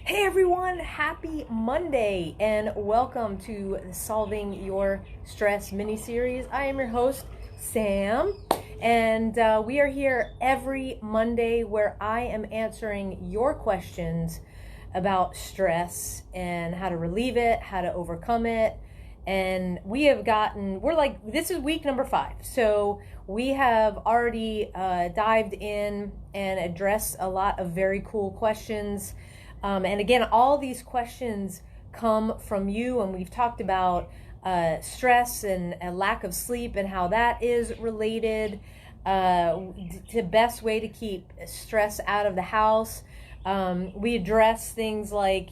Hey everyone, happy Monday and welcome to the Solving Your Stress mini-series. I am your host, Sam, and we are here every Monday where I am answering your questions about stress and how to relieve it, how to overcome it. And this is week number 5. So we have already dived in and addressed a lot of very cool questions. And again, all these questions come from you, and we've talked about stress and a lack of sleep and how that is related to best way to keep stress out of the house. We address things like,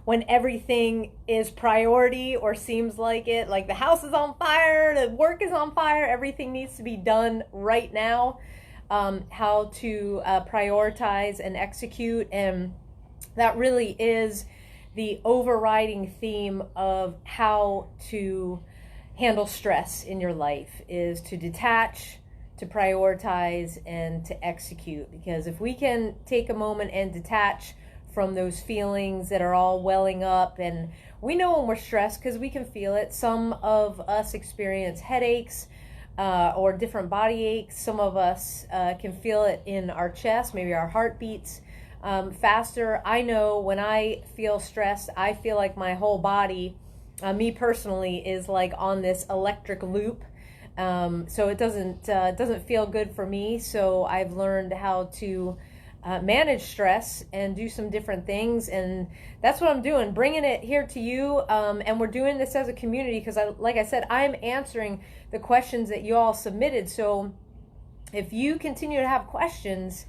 when everything is priority or seems like it, like the house is on fire, the work is on fire, everything needs to be done right now, how to prioritize and execute. And that really is the overriding theme of how to handle stress in your life, is to detach, to prioritize, and to execute. Because if we can take a moment and detach from those feelings that are all welling up, and we know when we're stressed because we can feel it. Some of us experience headaches or different body aches. Some of us can feel it in our chest, maybe our heart beats faster. I know when I feel stressed, I feel like my whole body, me personally, is like on this electric loop. So it doesn't feel good for me. So I've learned how to manage stress and do some different things, and that's what I'm doing, bringing it here to you. And we're doing this as a community because, like I said, I'm answering the questions that you all submitted. So if you continue to have questions,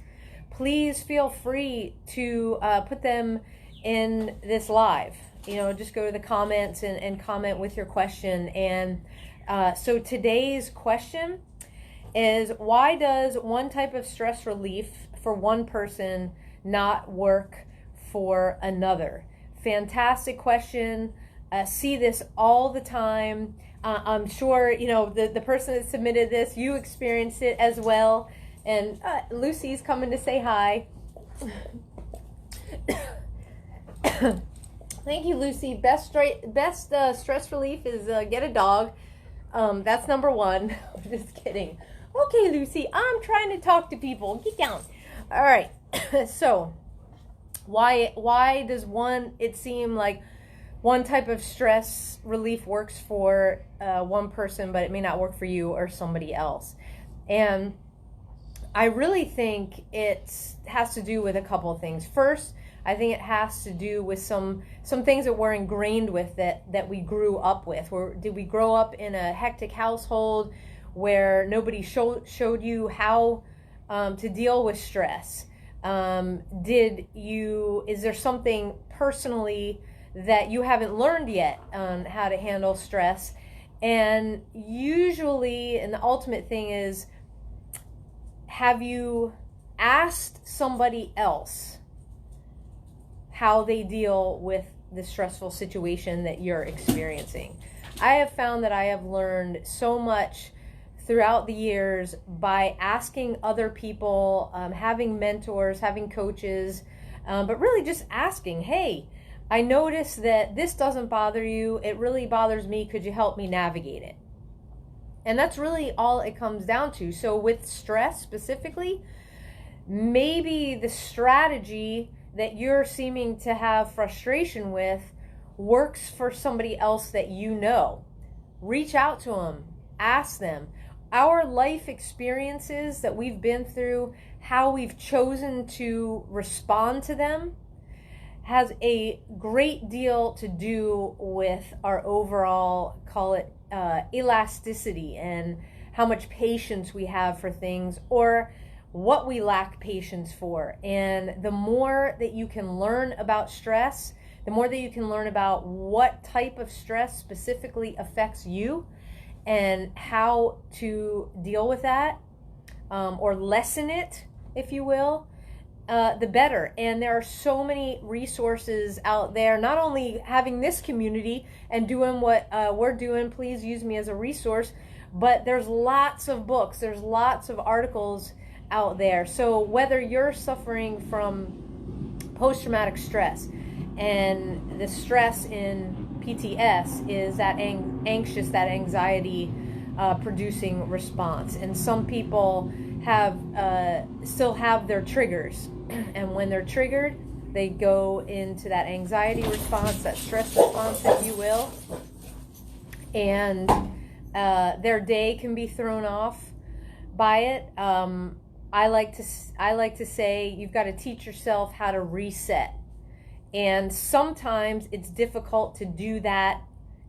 please feel free to put them in this live. Just go to the comments and comment with your question. And so today's question is, why does one type of stress relief for one person not work for another? Fantastic question. See this all the time. I'm sure, the person that submitted this, you experienced it as well. And Lucy's coming to say hi. Thank you, Lucy. Best stress relief is get a dog. That's number one. I'm just kidding. Okay, Lucy, I'm trying to talk to people. Get down. All right. So, why does it seem like one type of stress relief works for one person, but it may not work for you or somebody else? And I really think it has to do with a couple of things. First, I think it has to do with some things that we're ingrained with that we grew up with. Did we grow up in a hectic household where nobody showed you how to deal with stress? Is there something personally that you haven't learned yet on how to handle stress? And usually, and the ultimate thing is, have you asked somebody else how they deal with the stressful situation that you're experiencing? I have found that I have learned so much throughout the years by asking other people, having mentors, having coaches, but really just asking, hey, I noticed that this doesn't bother you. It really bothers me. Could you help me navigate it? And that's really all it comes down to. So with stress specifically, maybe the strategy that you're seeming to have frustration with works for somebody else that you know. Reach out to them. Ask them. Our life experiences that we've been through, how we've chosen to respond to them, has a great deal to do with our overall, call it elasticity, and how much patience we have for things, or what we lack patience for. And the more that you can learn about stress, the more that you can learn about what type of stress specifically affects you and how to deal with that, or lessen it, if you will, the better. And there are so many resources out there, not only having this community and doing what we're doing, please use me as a resource, but there's lots of books, there's lots of articles out there. So whether you're suffering from post-traumatic stress, And the stress in PTS is that anxious, that anxiety producing response. And some people have still have their triggers. And when they're triggered, they go into that anxiety response, that stress response, if you will. And their day can be thrown off by it. I like to say you've got to teach yourself how to reset. And sometimes it's difficult to do that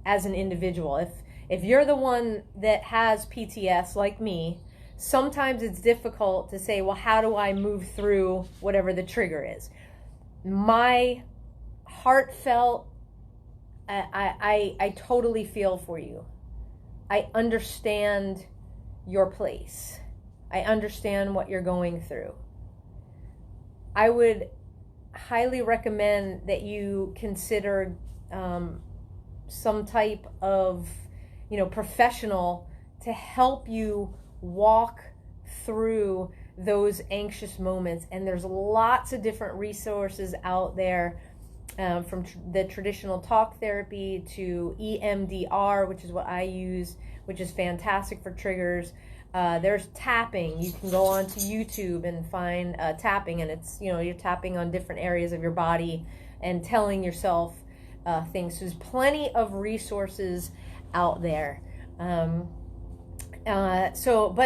as an individual. If you're the one that has PTS like me, sometimes it's difficult to say, well, how do I move through whatever the trigger is? My heartfelt, I totally feel for you. I understand your place. I understand what you're going through. I would highly recommend that you consider some type of, professional to help you walk through those anxious moments. And there's lots of different resources out there, from the traditional talk therapy to EMDR, which is what I use, which is fantastic for triggers. There's tapping. You can go onto YouTube and find tapping, and it's, you're tapping on different areas of your body and telling yourself things. So there's plenty of resources out there. But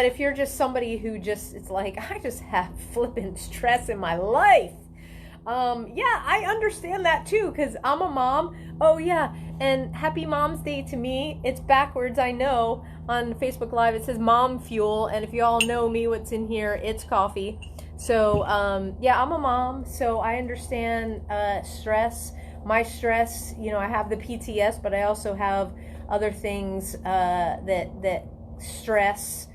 if you're just somebody who it's like, I just have flippant stress in my life. Yeah, I understand that too, because I'm a mom. Oh yeah, and happy Mom's Day to me. It's backwards, I know. On Facebook Live it says Mom Fuel, and if you all know me, what's in here, it's coffee. So yeah, I'm a mom, so I understand stress. My stress, I have the PTS, but I also have other things that stress,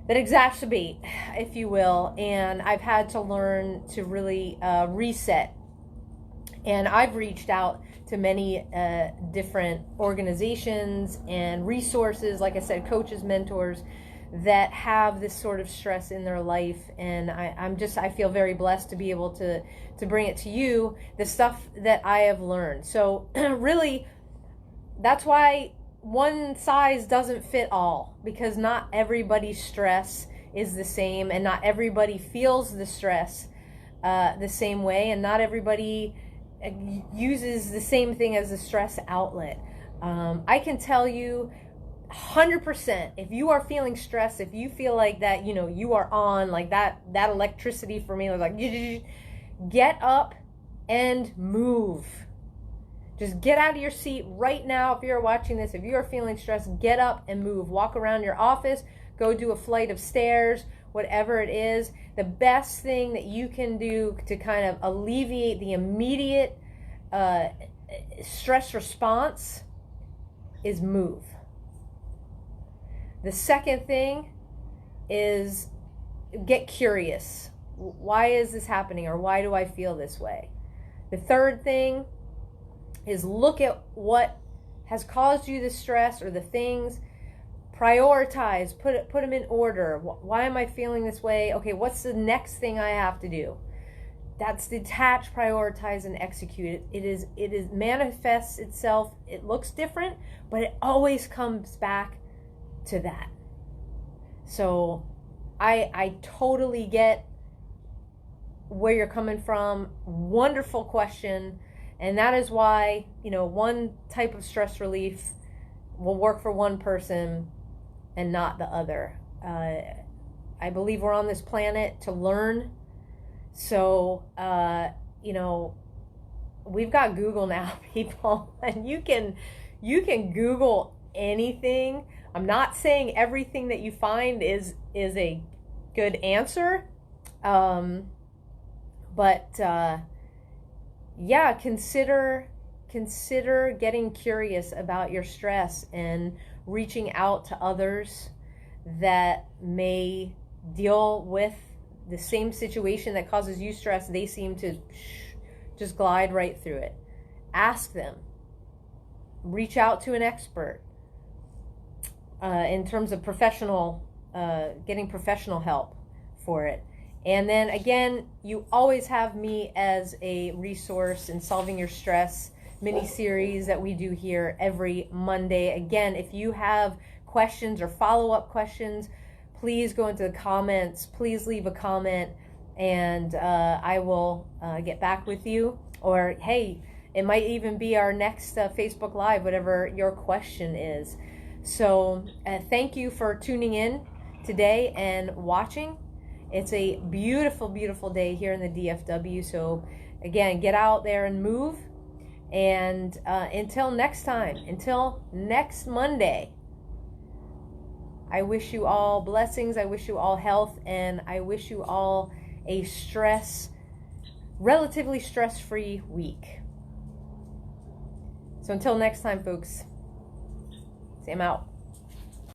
that exacerbate, if you will, and I've had to learn to really reset. And I've reached out to many different organizations and resources, like I said, coaches, mentors, that have this sort of stress in their life. And I feel very blessed to be able to bring it to you, the stuff that I have learned. So really, that's why one size doesn't fit all, because not everybody's stress is the same, and not everybody feels the stress the same way, and not everybody uses the same thing as a stress outlet. I can tell you 100%, if you are feeling stressed, if you feel like that, you are on like that electricity for me, like, get up and move. Just get out of your seat right now. If you're watching this, if you are feeling stressed, get up and move. Walk around your office, go do a flight of stairs, whatever it is. The best thing that you can do to kind of alleviate the immediate stress response is move. The second thing is get curious. Why is this happening, or why do I feel this way? The third thing is look at what has caused you the stress or the things. Prioritize, put them in order. Why am I feeling this way? Okay, what's the next thing I have to do? That's detach, prioritize, and execute. It is manifests itself. It looks different, but it always comes back to that. So I totally get where you're coming from. Wonderful question. And that is why, one type of stress relief will work for one person and not the other. I believe we're on this planet to learn. So, we've got Google now, people, and you can Google anything. I'm not saying everything that you find is a good answer, but yeah, consider getting curious about your stress and reaching out to others that may deal with the same situation that causes you stress. They seem to just glide right through it. Ask them. Reach out to an expert in terms of getting professional help for it. And then again, you always have me as a resource in solving your stress mini series that we do here every Monday. Again, if you have questions or follow-up questions, please go into the comments. Please leave a comment, and I will get back with you. Or hey, it might even be our next Facebook Live, whatever your question is. So thank you for tuning in today and watching. It's a beautiful, beautiful day here in the DFW. So again, get out there and move. And until next time, until next Monday, I wish you all blessings. I wish you all health, and I wish you all a relatively stress-free week. So until next time, folks, Sam out.